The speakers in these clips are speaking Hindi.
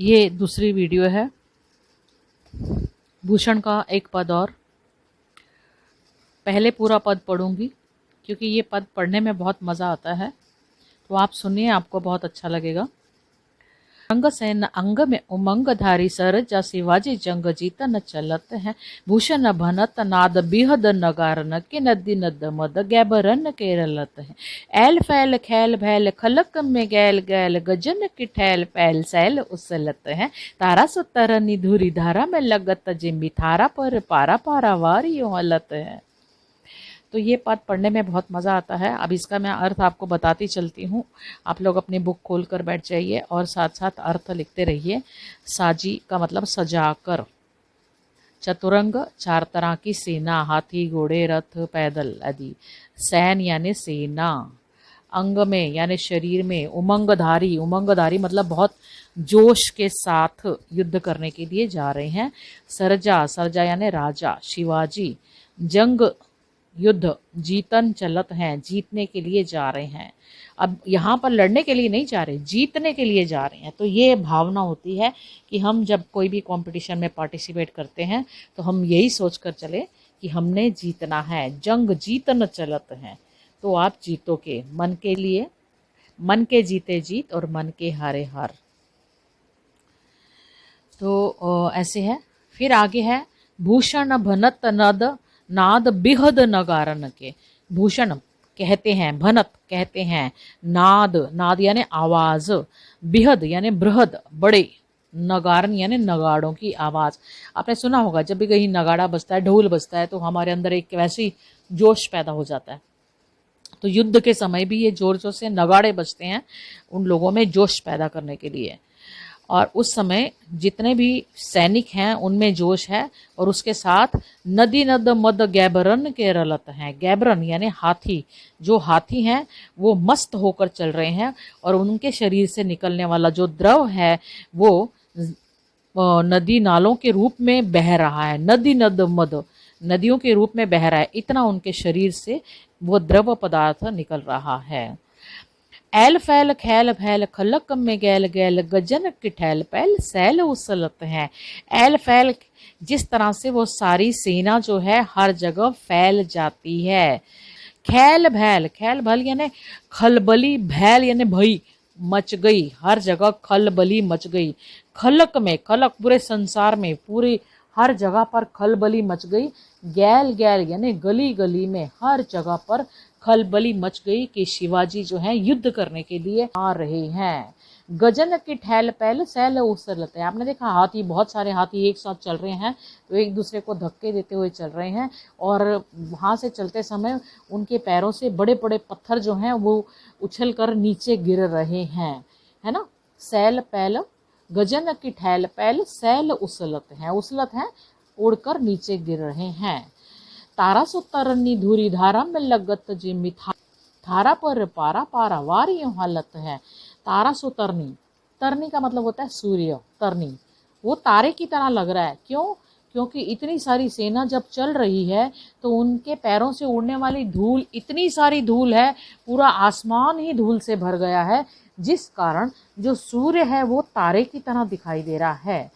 ये दूसरी वीडियो है भूषण का एक पद और। पहले पूरा पद पढ़ूंगी क्योंकि ये पद पढ़ने में बहुत मज़ा आता है, तो आप सुनिए, आपको बहुत अच्छा लगेगा। अंग सैन अंग में उमंगधारी सरजा शिवाजी जंग जीतन चलत है। भूषण भनत नाद बिहद नगारन के नदी नद मद गैबरन केरलत है। ऐल फैल खैल भैल खलक में गैल गैल गजन की ठैल पैल सैल उसलत है। तारा सुतर निधुरी धारा में लगत जिम्बी थारा पर पारा पारा वारी हलत है। तो ये पद पढ़ने में बहुत मज़ा आता है। अब इसका मैं अर्थ आपको बताती चलती हूँ। आप लोग अपनी बुक खोल कर बैठ जाइए और साथ साथ अर्थ लिखते रहिए। साजी का मतलब सजाकर। चतुरंग चार तरह की सेना, हाथी घोड़े रथ पैदल आदि। सैन यानी सेना। अंग में यानी शरीर में। उमंगधारी, उमंगधारी मतलब बहुत जोश के साथ युद्ध करने के लिए जा रहे हैं। सरजा, सरजा यानी राजा शिवाजी। जंग युद्ध, जीतन चलत हैं, जीतने के लिए जा रहे हैं। अब यहाँ पर लड़ने के लिए नहीं जा रहे, जीतने के लिए जा रहे हैं। तो ये भावना होती है कि हम जब कोई भी कंपटीशन में पार्टिसिपेट करते हैं तो हम यही सोच कर चले कि हमने जीतना है। जंग जीतन चलत हैं, तो आप जीतोगे मन के लिए। मन के जीते जीत और मन के हारे हार। तो ऐसे है। फिर आगे है भूषण भनत नद नाद बिहद नगारन के। भूषण कहते हैं, भनत कहते हैं, नाद, नाद यानी आवाज, बिहद यानी बृहद बड़े, नगारन यानी नगाड़ों की आवाज। आपने सुना होगा जब भी कहीं नगाड़ा बजता है, ढोल बजता है, तो हमारे अंदर एक वैसी जोश पैदा हो जाता है। तो युद्ध के समय भी ये जोर जोर से नगाड़े बजते हैं उन लोगों में जोश पैदा करने के लिए। और उस समय जितने भी सैनिक हैं उनमें जोश है। और उसके साथ नदी नद मद गैबरन के रलत हैं। गैबरन यानी हाथी। जो हाथी हैं वो मस्त होकर चल रहे हैं और उनके शरीर से निकलने वाला जो द्रव है वो नदी नालों के रूप में बह रहा है। नदी नद मद, नदियों के रूप में बह रहा है, इतना उनके शरीर से वो द्रव पदार्थ निकल रहा है। ऐल फैल खैल भैल खलक में गैल गैल गजन की ठैल पैल सैल उसलत है। ऐल फैल, जिस तरह से वो सारी सेना जो है हर जगह फैल जाती है। खैल भैल, खैल भैल यानी खलबली, भैल यानी भई, मच गई, हर जगह खलबली मच गई। खलक में, खलक पूरे संसार में, पूरी हर जगह पर खलबली मच गई। गैल गैल यानी गली गली में, हर जगह पर खलबली मच गई कि शिवाजी जो है युद्ध करने के लिए आ रहे हैं। गजन की ठैल पैल सैल उसलत है। आपने देखा हाथी, बहुत सारे हाथी एक साथ चल रहे हैं, तो एक दूसरे को धक्के देते हुए चल रहे हैं और वहां से चलते समय उनके पैरों से बड़े बड़े पत्थर जो हैं वो उछल कर नीचे गिर रहे हैं, है ना। सैल पैल, गजन की ठैल पैल सैल उसलत है, उसलत है उड़कर नीचे गिर रहे हैं। तारा सो तरनी धूरी धारा में लगत जिम्मी थारा पर पारा पारा वारी हालत है। तारा सो तरनी, तरनी का मतलब होता है सूर्य, तरनी, वो तारे की तरह लग रहा है। क्यों? क्योंकि इतनी सारी सेना जब चल रही है तो उनके पैरों से उड़ने वाली धूल, इतनी सारी धूल है, पूरा आसमान ही धूल से भर गया है, जिस कारण जो सूर्य है वो तारे की तरह दिखाई दे रहा है।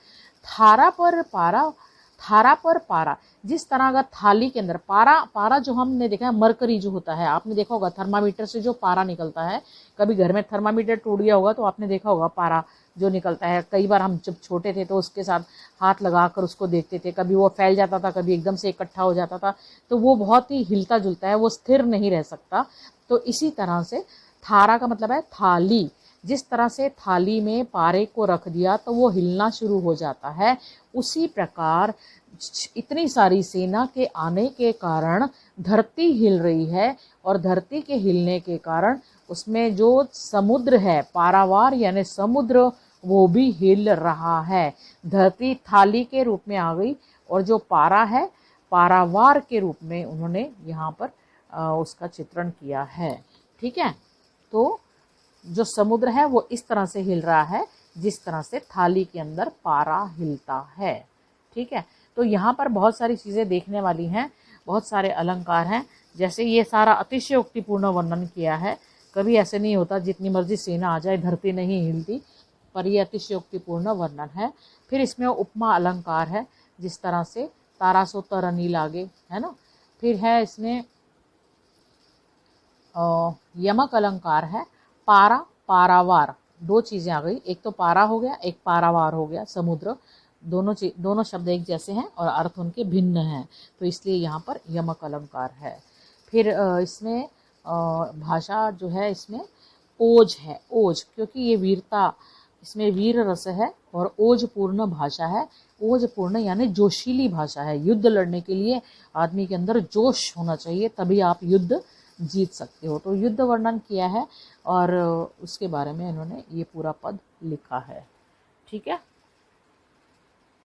थारा पर पारा, थारा पर पारा, जिस तरह का थाली के अंदर पारा, पारा जो हमने देखा है मरकरी जो होता है, आपने देखा होगा थर्मामीटर से जो पारा निकलता है, कभी घर में थर्मामीटर टूट गया होगा तो आपने देखा होगा पारा जो निकलता है। कई बार हम जब छोटे थे तो उसके साथ हाथ लगाकर उसको देखते थे, कभी वो फैल जाता था, कभी एकदम से इकट्ठा हो जाता था, तो वो बहुत ही हिलता जुलता है, वो स्थिर नहीं रह सकता। तो इसी तरह से थारा का मतलब है थाली। जिस तरह से थाली में पारे को रख दिया तो वो हिलना शुरू हो जाता है, उसी प्रकार इतनी सारी सेना के आने के कारण धरती हिल रही है और धरती के हिलने के कारण उसमें जो समुद्र है, पारावार यानी समुद्र, वो भी हिल रहा है। धरती थाली के रूप में आ गई और जो पारा है पारावार के रूप में उन्होंने यहाँ पर उसका चित्रण किया है। ठीक है, तो जो समुद्र है वो इस तरह से हिल रहा है जिस तरह से थाली के अंदर पारा हिलता है। ठीक है, तो यहाँ पर बहुत सारी चीज़ें देखने वाली हैं, बहुत सारे अलंकार हैं। जैसे ये सारा अतिशयोक्तिपूर्ण वर्णन किया है, कभी ऐसे नहीं होता जितनी मर्जी सेना आ जाए धरती नहीं हिलती, पर ये अतिशयोक्तिपूर्ण वर्णन है। फिर इसमें उपमा अलंकार है, जिस तरह से तारा सो तरनी लागे, है ना। फिर है इसमें यमक अलंकार है, पारा पारावार, दो चीजें आ गई, एक तो पारा हो गया, एक पारावार हो गया, समुद्र। दोनों शब्द एक जैसे हैं और अर्थ उनके भिन्न हैं, तो इसलिए यहाँ पर यमक अलंकार है। फिर इसमें भाषा जो है इसमें ओज है, ओज, क्योंकि ये वीरता, इसमें वीर रस है और ओज पूर्ण भाषा है। ओज पूर्ण यानी जोशीली भाषा है। युद्ध लड़ने के लिए आदमी के अंदर जोश होना चाहिए, तभी आप युद्ध जीत सकते हो। तो युद्ध वर्णन किया है और उसके बारे में इन्होंने ये पूरा पद लिखा है। ठीक है।